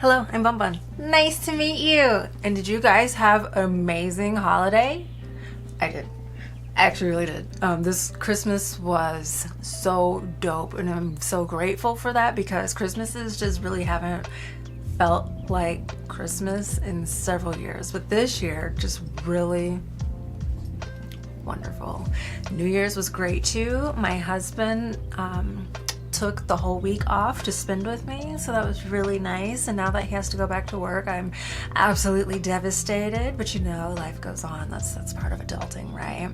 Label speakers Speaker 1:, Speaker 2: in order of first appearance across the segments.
Speaker 1: Hello, I'm Bun Bun. Nice to meet you. And did you guys have an amazing holiday? I did. I actually really did. This Christmas was so dope, and I'm so grateful for that because Christmases just really haven't felt like Christmas in several years. But this year, just really wonderful. New Year's was great too. My husband took the whole week off to spend with me, so that was really nice. And now that he has to go back to work, I'm absolutely devastated, but you know, life goes on. That's part of adulting, right?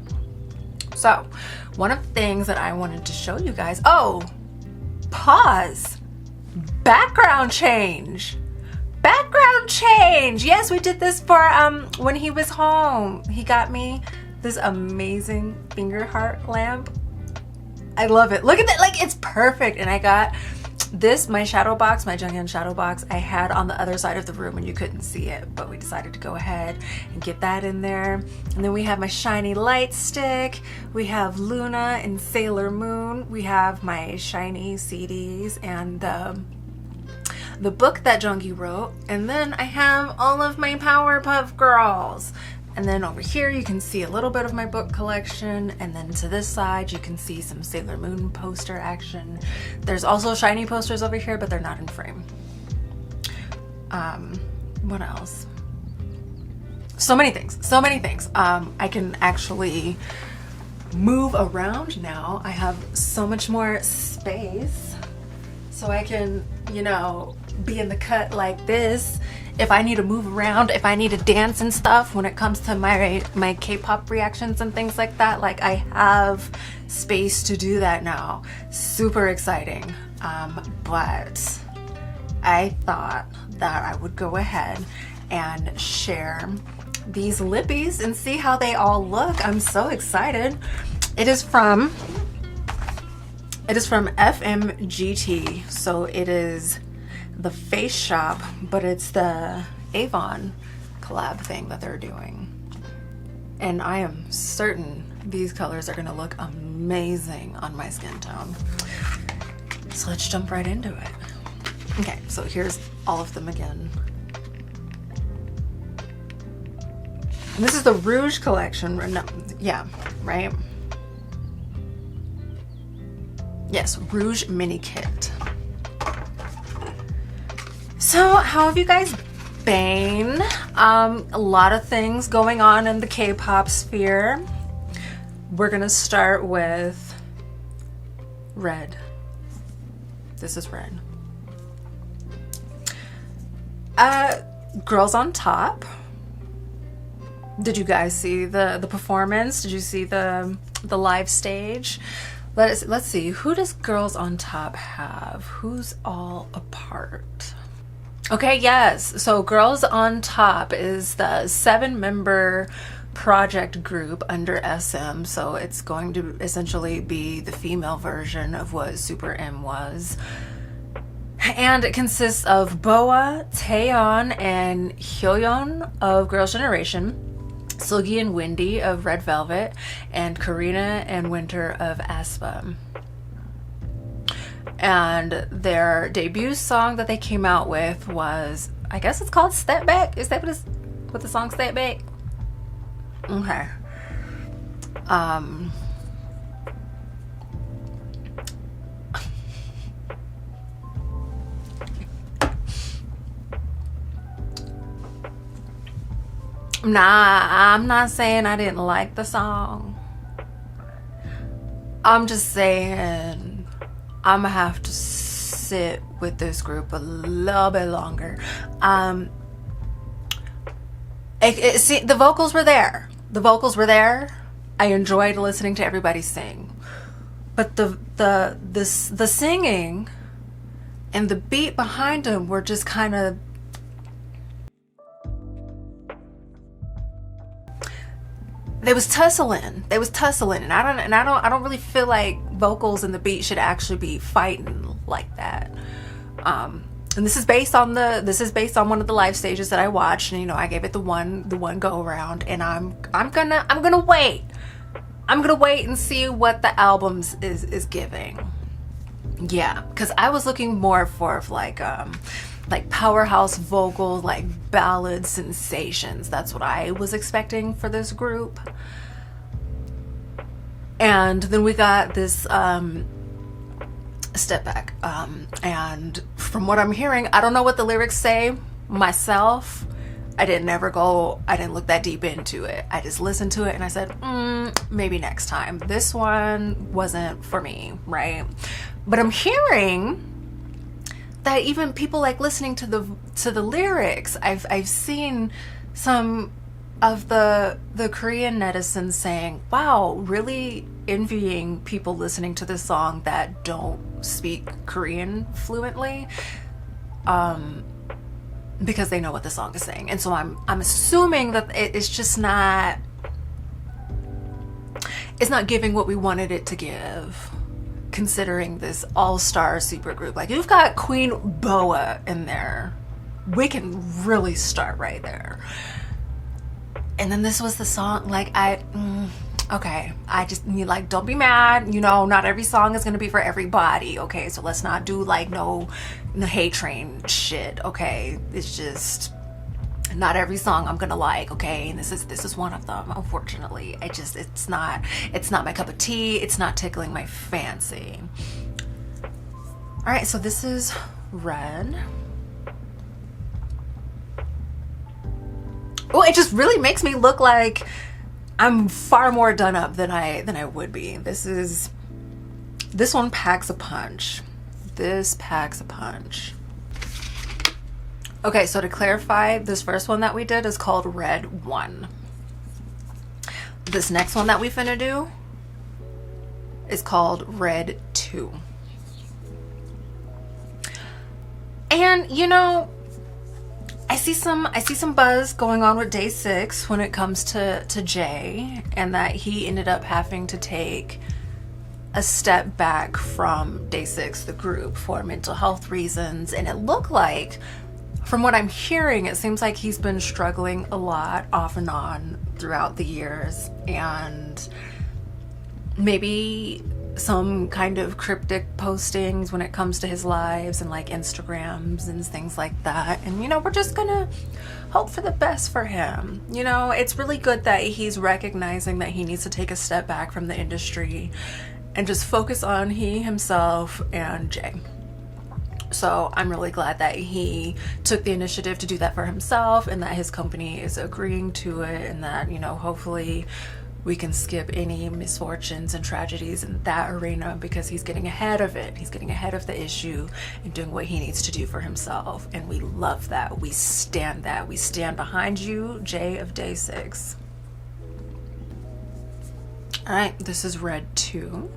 Speaker 1: So one of the things that I wanted to show you guys, pause, background change. Yes, we did this for when he was home. He got me this amazing finger heart lamp. I love it. Look at that, like it's perfect. And I got this, my shadow box, my Junghyun shadow box, I had on the other side of the room and you couldn't see it, but we decided to go ahead and get that in there. And then we have my shiny light stick, we have Luna and Sailor Moon, we have my shiny CDs and the book that Junggi wrote, and then I have all of my Powerpuff Girls. And then over here you can see a little bit of my book collection, and then to this side you can see some Sailor Moon poster action. There's also shiny posters over here, but they're not in frame. What else? So many things. I can actually move around now. I have so much more space, so I can, you know, be in the cut like this. If I need to move around, if I need to dance and stuff when it comes to my K-pop reactions and things like that, like I have space to do that now. Super exciting. But I thought that I would go ahead and share these lippies and see how they all look. I'm so excited. It is from fmgt, so it is the Face Shop, but it's the Avon collab thing that they're doing. And I am certain these colors are gonna look amazing on my skin tone. So let's jump right into it. Okay, so here's all of them again. And this is the Rouge collection, no, yeah, right? Yes, Rouge Mini Kit. So how have you guys been? A lot of things going on in the K-pop sphere. We're gonna start with red. This is red. Girls on Top. Did you guys see the performance? Did you see the live stage? Let's see, who does Girls on Top have? Who's all a part? Okay, yes, so Girls on Top is the 7-member project group under SM, so it's going to essentially be the female version of what Super M was. And it consists of Boa, Taeyeon, and Hyoyeon of Girls' Generation, Seulgi and Wendy of Red Velvet, and Karina and Winter of aespa. And their debut song that they came out with was, I guess it's called Step Back. Is that what the song Step Back? Okay. Nah, I'm not saying I didn't like the song. I'm just saying I'm gonna have to sit with this group a little bit longer. See, the vocals were there. I enjoyed listening to everybody sing, but the singing and the beat behind them were just kind of, they was tussling, and I don't really feel like vocals and the beat should actually be fighting like that. And this is based on one of the live stages that I watched, and you know, I gave it the one go around, and I'm gonna wait and see what the albums is giving. Yeah, because I was looking more for like like powerhouse vocals, like ballad sensations. That's what I was expecting for this group. And then we got this step back, and from what I'm hearing, I don't know what the lyrics say myself. I didn't look that deep into it. I just listened to it and I said, maybe next time. This one wasn't for me, right? But I'm hearing that even people like listening to the lyrics. I've seen some of the Korean netizens saying, wow, really envying people listening to this song that don't speak Korean fluently, because they know what the song is saying. And so I'm assuming that it's just not, it's not giving what we wanted it to give, considering this all-star super group. Like, you've got Queen Boa in there. We can really start right there. And then this was the song, like, okay, I just need, like, don't be mad, you know, not every song is gonna be for everybody, okay? So let's not do, like, no hate train shit, okay? It's just not every song I'm gonna like, okay? And this is one of them, unfortunately. It's not my cup of tea. It's not tickling my fancy. All right, so this is Red. Oh, it just really makes me look like I'm far more done up than I would be. This one packs a punch. This packs a punch. Okay, so to clarify, this first one that we did is called Red 1. This next one that we finna do is called Red 2. And you know, I see some buzz going on with Day 6 when it comes to Jay, and that he ended up having to take a step back from Day 6, the group, for mental health reasons. And it looked like, from what I'm hearing, it seems like he's been struggling a lot off and on throughout the years, and maybe some kind of cryptic postings when it comes to his lives and like Instagrams and things like that. And you know, we're just gonna hope for the best for him. You know, it's really good that he's recognizing that he needs to take a step back from the industry and just focus on he, himself, and Jay. So I'm really glad that he took the initiative to do that for himself, and that his company is agreeing to it, and that, you know, hopefully we can skip any misfortunes and tragedies in that arena, because he's getting ahead of it. He's getting ahead of the issue and doing what he needs to do for himself. And we love that. We stand that. We stand behind you, Jay of Day 6. All right, this is Red 2.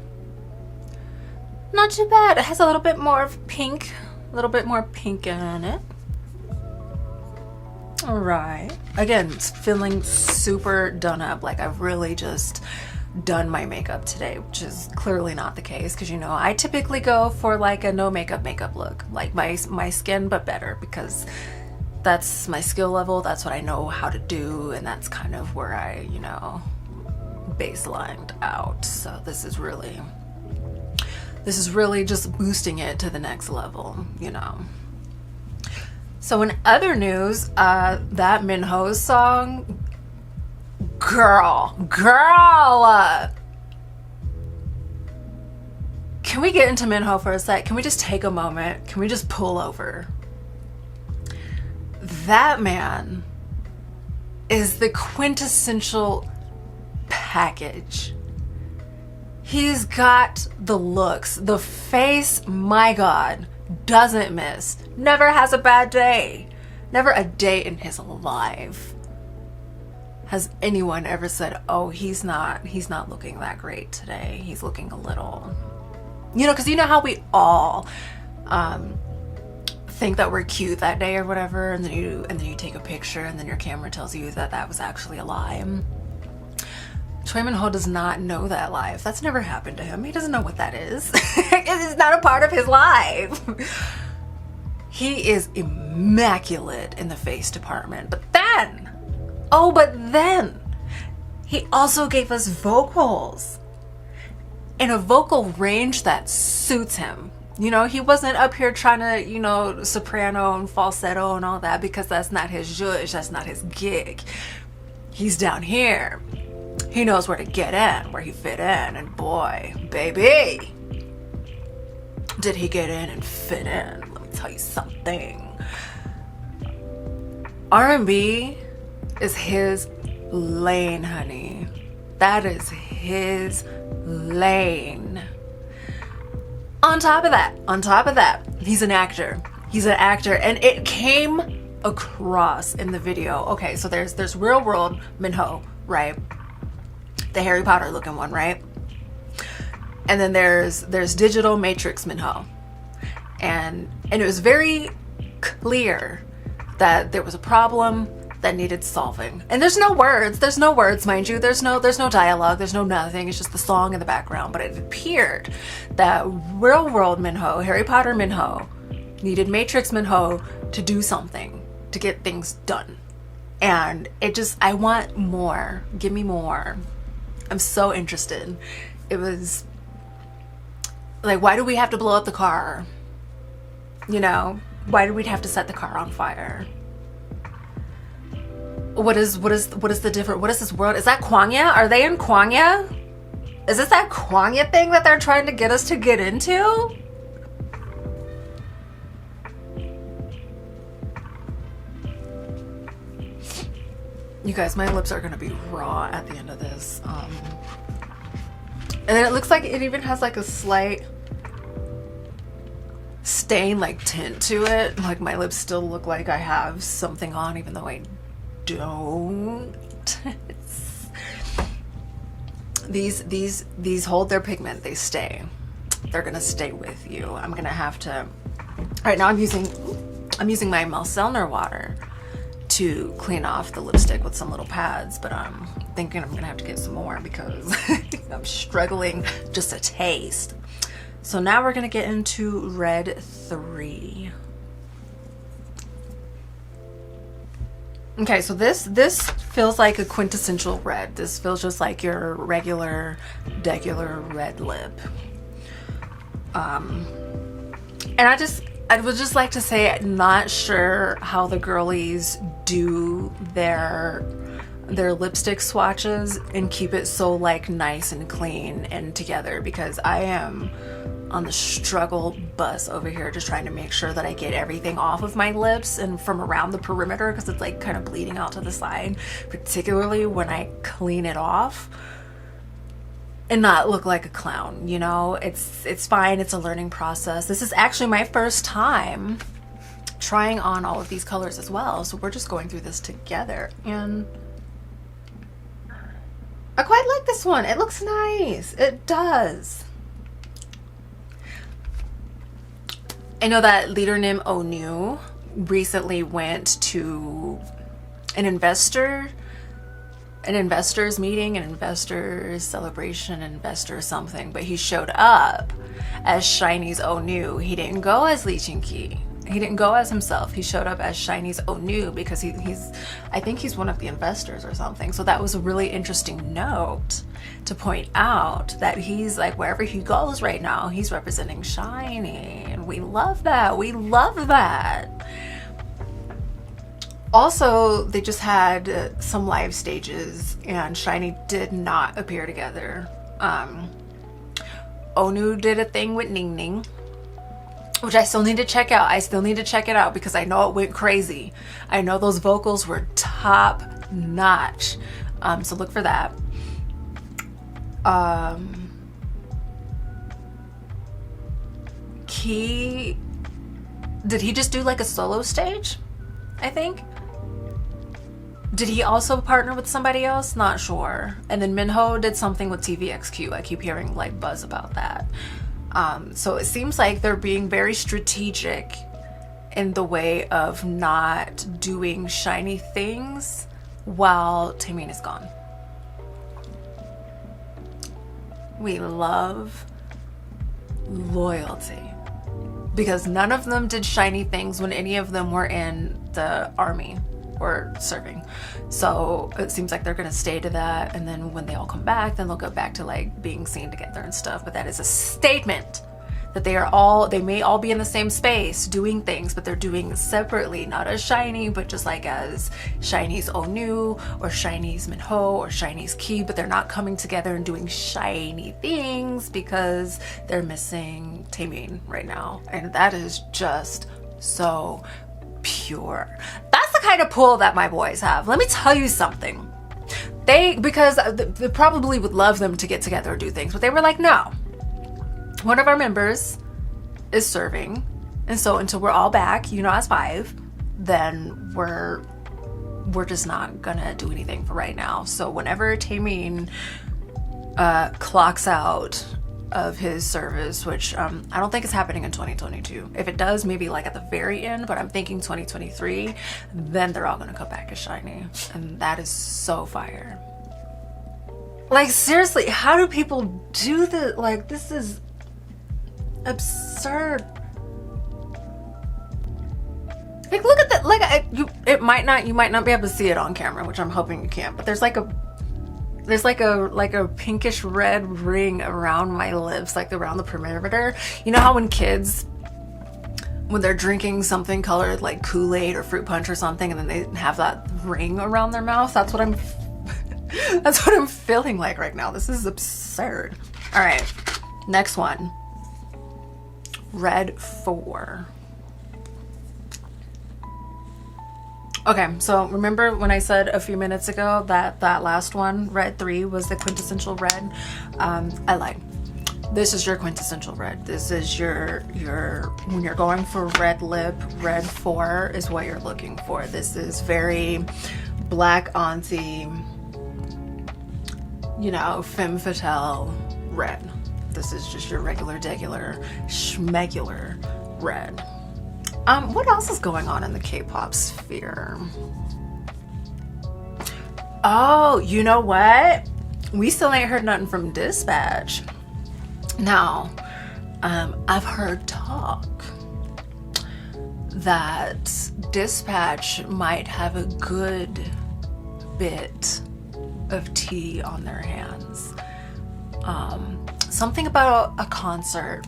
Speaker 1: Not too bad. It has a little bit more of pink, a little bit more pink in it. All right. Again, feeling super done up. Like, I've really just done my makeup today, which is clearly not the case, because, you know, I typically go for like a no makeup look, like my skin, but better, because that's my skill level. That's what I know how to do, and that's kind of where I, you know, baselined out. So this is really just boosting it to the next level, you know. So in other news, that Minho's song, girl, can we get into Minho for a sec? Can we just take a moment? Can we just pull over? That man is the quintessential package. He's got the looks, the face, my God, doesn't miss, never has a bad day. Never a day in his life has anyone ever said, oh, he's not looking that great today. He's looking a little, you know, because you know how we all think that we're cute that day or whatever, and then you take a picture, and then your camera tells you that was actually a lie. Choi Min-ho does not know that life. That's never happened to him. He doesn't know what that is. It's not a part of his life. He is immaculate in the face department. But then, he also gave us vocals in a vocal range that suits him. You know, he wasn't up here trying to, you know, soprano and falsetto and all that, because that's not his zhuzh, that's not his gig. He's down here. He knows where to get in, where he fit in, and boy, baby, did he get in and fit in. Let me tell you something. R&B is his lane, honey. That is his lane. On top of that, he's an actor. He's an actor, and it came across in the video. Okay, so there's real world Minho, right? The Harry Potter looking one, right? And then there's digital Matrix Minho. And it was very clear that there was a problem that needed solving. And there's no words, mind you. There's no dialogue, there's no nothing. It's just the song in the background. But it appeared that real world Minho, Harry Potter Minho, needed Matrix Minho to do something, to get things done. And it just, I want more. Give me more. I'm so interested. It was like, why do we have to blow up the car? You know, why do we have to set the car on fire? What is the difference? What is this world? Is that Kwangya? Are they in Kwangya? Is this that Kwangya thing that they're trying to get us to get into? You guys, my lips are gonna be raw at the end of this. And then it looks like it even has like a slight stain, like tint to it. Like my lips still look like I have something on, even though I don't. These hold their pigment. They stay. They're gonna stay with you. I'm gonna have to. All right, now I'm using my Melselner water to clean off the lipstick with some little pads, but I'm thinking I'm gonna have to get some more because I'm struggling just a taste. So now we're gonna get into red 3. Okay, so this feels like a quintessential red. This feels just like your regular red lip. And I would just like to say, not sure how the girlies do their lipstick swatches and keep it so like nice and clean and together, because I am on the struggle bus over here just trying to make sure that I get everything off of my lips and from around the perimeter, because it's like kind of bleeding out to the side, particularly when I clean it off and not look like a clown. You know, it's fine. It's a learning process. This is actually my first time trying on all of these colors as well, so we're just going through this together, and I quite like this one. It looks nice. It does. I know that Leader Nim Onu recently went to an investors meeting, an investors celebration, investor something, but he showed up as Shiny's Onu. He didn't go as Lee Chin-ki. He didn't go as himself. He showed up as Shiny's Onu because he's I think he's one of the investors or something. So that was a really interesting note to point out, that he's like, wherever he goes right now, he's representing Shiny, and we love that. We love that. Also, they just had some live stages and Shiny did not appear together. Onu did a thing with Ning Ning, which I still need to check out. I still need to check it out because I know it went crazy. I know those vocals were top notch. So look for that. Key, did he just do like a solo stage? I think. Did he also partner with somebody else? Not sure. And then Minho did something with TVXQ. I keep hearing like buzz about that. So it seems like they're being very strategic in the way of not doing shiny things while Taemin is gone. We love loyalty, because none of them did shiny things when any of them were in the army or serving. So it seems like they're gonna stay to that, and then when they all come back, then they'll go back to like being seen together and stuff. But that is a statement. that they may all be in the same space doing things, but they're doing separately, not as SHINee, but just like as SHINee's Onu or SHINee's Minho or SHINee's Key, but they're not coming together and doing SHINee things because they're missing Taemin right now. And that is just so pure. That's the kind of pull that my boys have. Let me tell you something. Because they probably would love them to get together and do things, but they were like, no. One of our members is serving, and so until we're all back, you know, as 5, then we're just not gonna do anything for right now. So whenever Taemin clocks out of his service, which I don't think is happening in 2022. If it does, maybe like at the very end, but I'm thinking 2023, then they're all gonna come back as SHINee, and that is so fire. Like, seriously, how do people do this? Like, this is absurd. Like, look at that. Like, you might not be able to see it on camera, which I'm hoping you can, but there's like a pinkish red ring around my lips, like around the perimeter. You know how when kids, when they're drinking something colored like Kool-Aid or fruit punch or something, and then they have that ring around their mouth? That's what I'm feeling like right now. This is absurd. All right, next one. Red 4. Okay, so remember when I said a few minutes ago that that last one, Red 3, was the quintessential red? I lied. This is your quintessential red. This is your when you're going for red lip, Red 4 is what you're looking for. This is very black auntie, you know, femme fatale red. This is just your regular, degular, schmegular red. What else is going on in the K-pop sphere? Oh, you know what? We still ain't heard nothing from Dispatch. Now, I've heard talk that Dispatch might have a good bit of tea on their hands. Something about a concert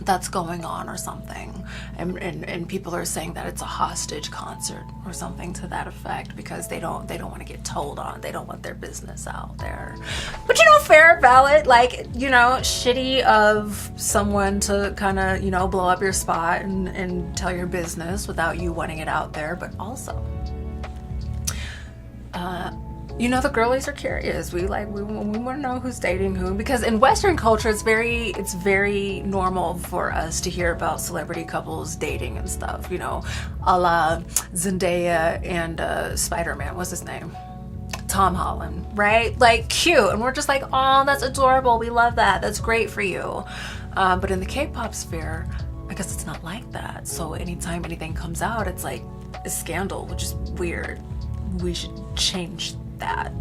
Speaker 1: that's going on or something, and people are saying that it's a hostage concert or something to that effect, because they don't want to get told on. They don't want their business out there. But you know, fair, valid, like, you know, shitty of someone to kind of, you know, blow up your spot and tell your business without you wanting it out there. But also, you know, the girlies are curious. We want to know who's dating who, because in Western culture, it's very normal for us to hear about celebrity couples dating and stuff. You know, a la Zendaya and Spider-Man. What's his name? Tom Holland, right? Like, cute, and we're just like, oh, that's adorable. We love that. That's great for you. But in the K-pop sphere, I guess it's not like that. So anytime anything comes out, it's like a scandal, which is weird. We should change that,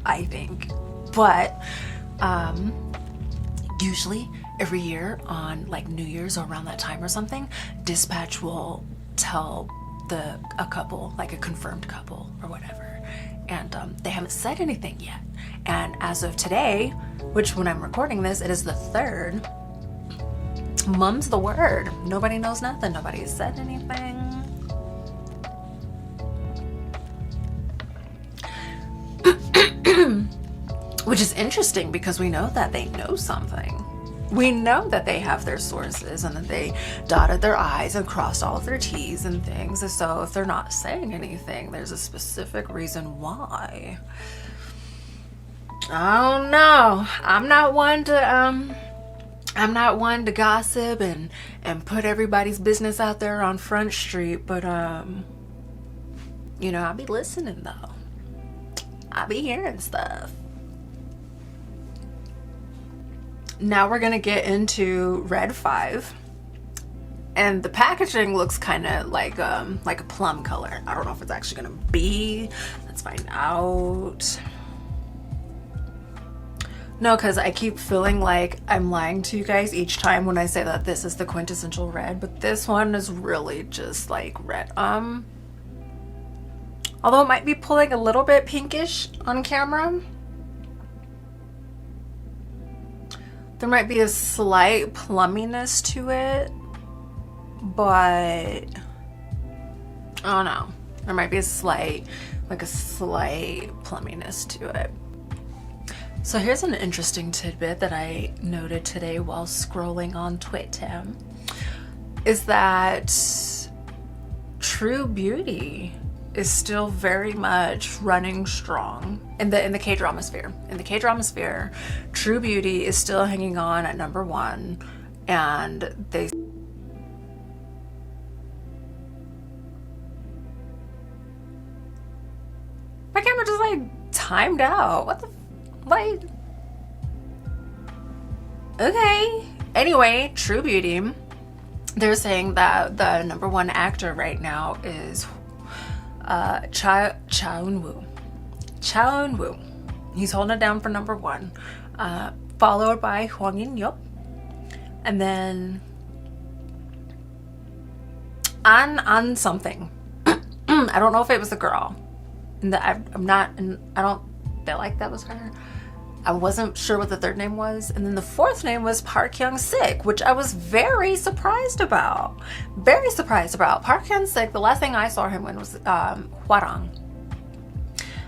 Speaker 1: I think. But usually every year on like New Year's or around that time or something, Dispatch will tell a couple, like a confirmed couple or whatever, and they haven't said anything yet. And as of today, which when I'm recording this, it is the 3rd, mum's the word. Nobody knows nothing. Nobody has said anything. Which is interesting, because we know that they know something. We know that they have their sources and that they dotted their I's and crossed all of their T's and things. And so if they're not saying anything, there's a specific reason why. I don't know. I'm not one to gossip and put everybody's business out there on Front Street, but you know, I'll be listening though. I'll be hearing stuff. Now we're gonna get into Red 5, and the packaging looks kind of like a plum color. I don't know if it's actually gonna be. Let's find out. No, because I keep feeling like I'm lying to you guys each time when I say that this is the quintessential red, but this one is really just like red. Although it might be pulling a little bit pinkish on camera. There might be a slight plumminess to it, but I don't know. There might be a slight plumminess to it. So here's an interesting tidbit that I noted today while scrolling on Twitter, is that True Beauty is still very much running strong in the K-drama sphere. In the K-drama sphere, True Beauty is still hanging on at #1, and they my camera just like timed out. What the like? Okay. Anyway, True Beauty. They're saying that the #1 actor right now is Cha Eun-woo. Cha Eun-woo. He's holding it down for #1, followed by Hwang In-yeop, and then An something. I don't know if it was a girl. I don't feel like that was her. I wasn't sure what the third name was. And then the fourth name was Park Hyung-sik, which I was very surprised about. Very surprised about. Park Hyung-sik, the last thing I saw him in was Hwarang.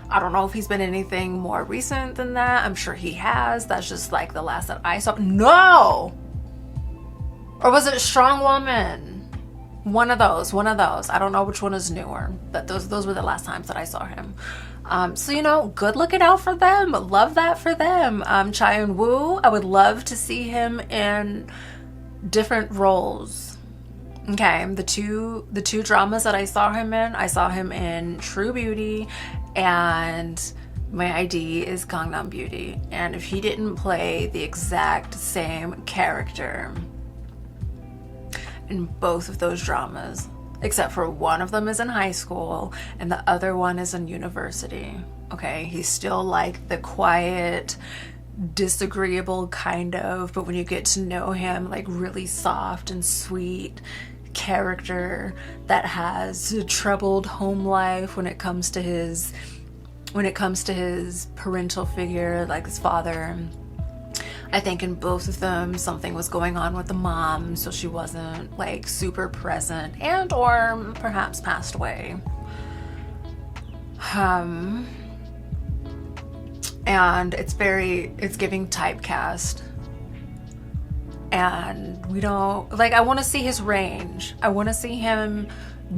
Speaker 1: I don't know if he's been anything more recent than that. I'm sure he has. That's just like the last that I saw. No! Or was it Strong Woman? One of those. I don't know which one is newer, but those were the last times that I saw him. So, you know, good looking out for them. Love that for them. Cha Eun-woo, I would love to see him in different roles. Okay, the two dramas that I saw him in True Beauty, and My ID is Gangnam Beauty. And if he didn't play the exact same character in both of those dramas, except for one of them is in high school and the other one is in university. Okay, he's still like the quiet, disagreeable kind of, but when you get to know him, like really soft and sweet character that has a troubled home life when it comes to his parental figure, like his father. I think in both of them something was going on with the mom, so she wasn't like super present, and or perhaps passed away. And it's giving typecast, and we don't like, I want to see his range. I want to see him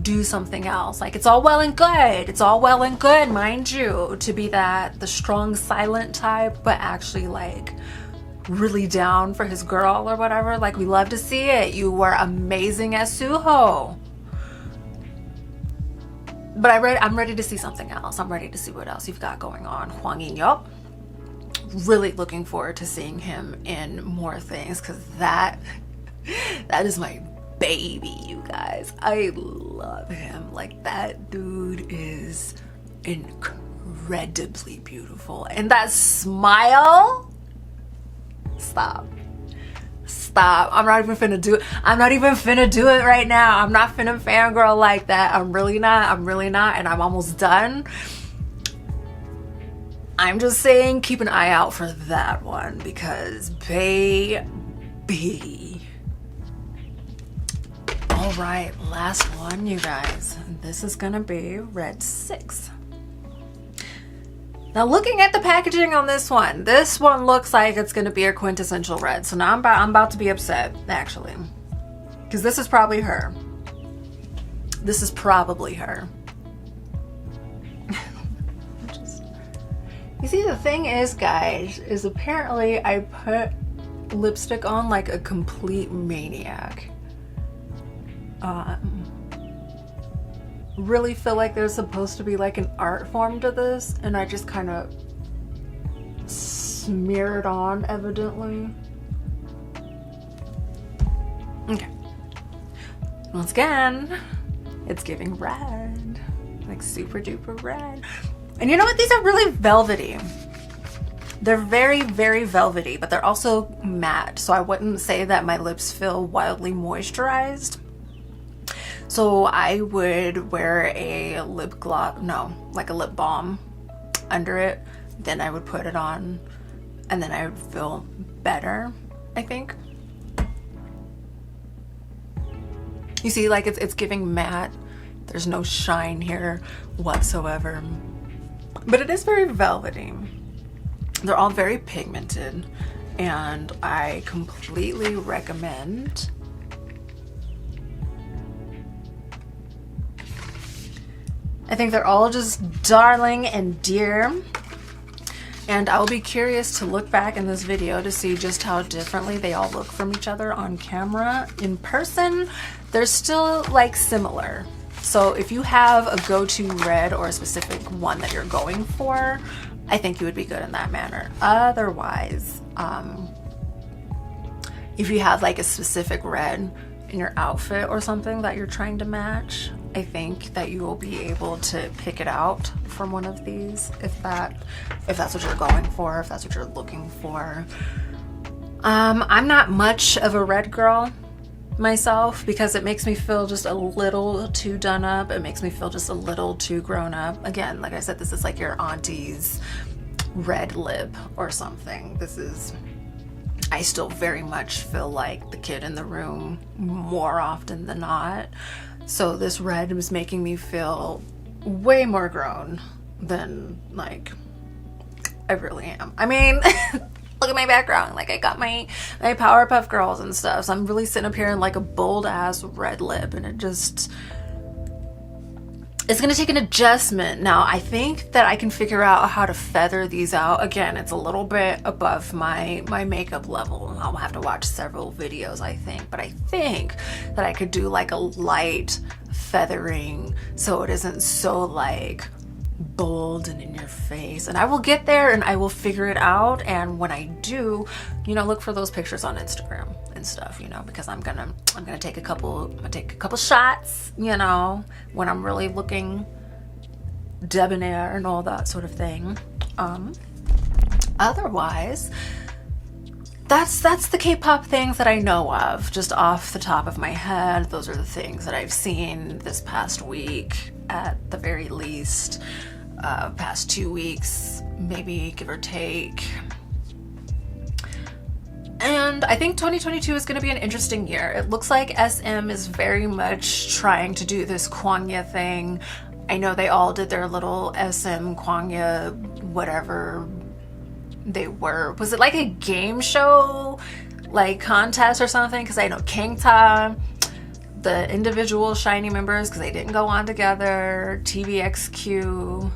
Speaker 1: do something else. Like, it's all well and good, mind you, to be the strong silent type, but actually like really down for his girl or whatever. Like, we love to see it. You were amazing as Suho. But I'm ready to see something else. I'm ready to see what else you've got going on. Hwang In-yeop, really looking forward to seeing him in more things, because that is my baby, you guys. I love him. Like, that dude is incredibly beautiful. And that smile, stop. I'm not even finna do it right now. I'm not finna fangirl like that. I'm really not, and I'm almost done. I'm just saying, keep an eye out for that one, because baby. All right, last one, you guys. This is gonna be Red 6. Now, looking at the packaging on this one looks like it's gonna be a quintessential red. So now I'm about to be upset, actually, because this is probably her. You see, the thing is, guys, is apparently I put lipstick on like a complete maniac. Really feel like there's supposed to be like an art form to this, and I just kind of smeared on, evidently. Okay. Once again, it's giving red, like super duper red. And you know what? These are really velvety. They're very, very velvety, but they're also matte. So I wouldn't say that my lips feel wildly moisturized. So I would wear a lip gloss, like a lip balm under it. Then I would put it on, and then I would feel better. I think. You see, like it's giving matte. There's no shine here whatsoever. But it is very velvety. They're all very pigmented, and I completely recommend. I think they're all just darling and dear. And I'll be curious to look back in this video to see just how differently they all look from each other on camera. In person, they're still like similar. So if you have a go-to red or a specific one that you're going for, I think you would be good in that manner. Otherwise, if you have like a specific red in your outfit or something that you're trying to match, I think that you will be able to pick it out from one of these if that's what you're going for, if that's what you're looking for. I'm not much of a red girl myself because it makes me feel just a little too done up. It makes me feel just a little too grown up. Again, like I said, this is like your auntie's red lip or something. I still very much feel like the kid in the room more often than not. So this red was making me feel way more grown than like I really am. I mean, look at my background. Like I got my Powerpuff Girls and stuff. So I'm really sitting up here in like a bold ass red lip, and it's gonna take an adjustment. Now I think that I can figure out how to feather these out. Again, it's a little bit above my makeup level. I'll have to watch several videos, I think, but I think that I could do like a light feathering so it isn't so like bold and in your face. And I will get there and I will figure it out. And when I do, you know, look for those pictures on Instagram and stuff, you know, because I'm gonna take a couple shots, you know, when I'm really looking debonair and all that sort of thing. Otherwise, that's the K-pop things that I know of, just off the top of my head. Those are the things that I've seen this past week, at the very least, past 2 weeks, maybe, give or take. And I think 2022 is going to be an interesting year. It looks like SM is very much trying to do this Kwangya thing. I know they all did their little SM Kwangya whatever they were. Was it like a game show, like contest or something? Because I know Kangta, the individual SHINee members, because they didn't go on together, TVXQ,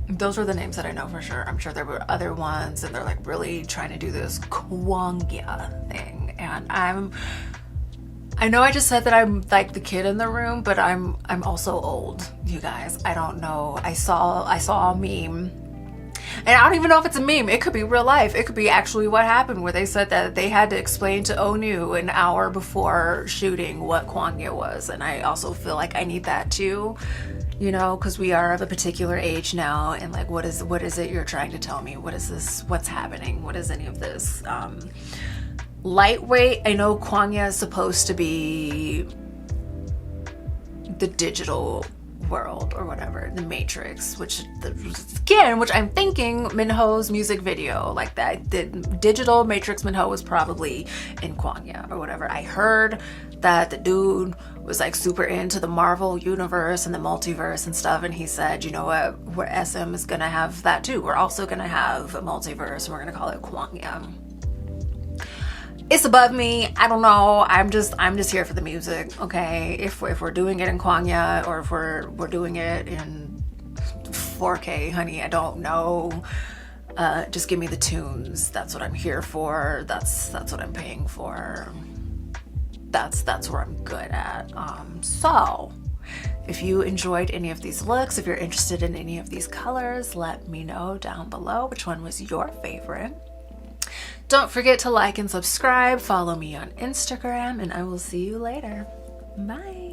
Speaker 1: those were the names that I know for sure. I'm sure there were other ones, and they're like really trying to do this Kwangya thing. And I know I just said that I'm like the kid in the room, but I'm also old, you guys. I don't know. I saw a meme, and I don't even know if it's a meme. It could be real life. It could be actually what happened, where they said that they had to explain to ONU an hour before shooting what Kwangya was. And I also feel like I need that too, you know, because we are of a particular age now. And like, what is it you're trying to tell me? What is this? What's happening? What is any of this? Lightweight, I know Kwangya is supposed to be the digital world or whatever, the Matrix, which I'm thinking Minho's music video, like that, the digital Matrix Minho was probably in Kwangya or whatever. I heard that the dude was like super into the Marvel universe and the multiverse and stuff, and he said, you know what, where SM is gonna have that too. We're also gonna have a multiverse, and we're gonna call it Kwangya. It's above me. I don't know. I'm just here for the music, okay? If we're doing it in Kwangya, or if we're doing it in 4K, honey, I don't know. Just give me the tunes. That's what I'm here for. That's what I'm paying for. That's where I'm good at. So if you enjoyed any of these looks, if you're interested in any of these colors, let me know down below which one was your favorite. Don't forget to like and subscribe, follow me on Instagram, and I will see you later. Bye.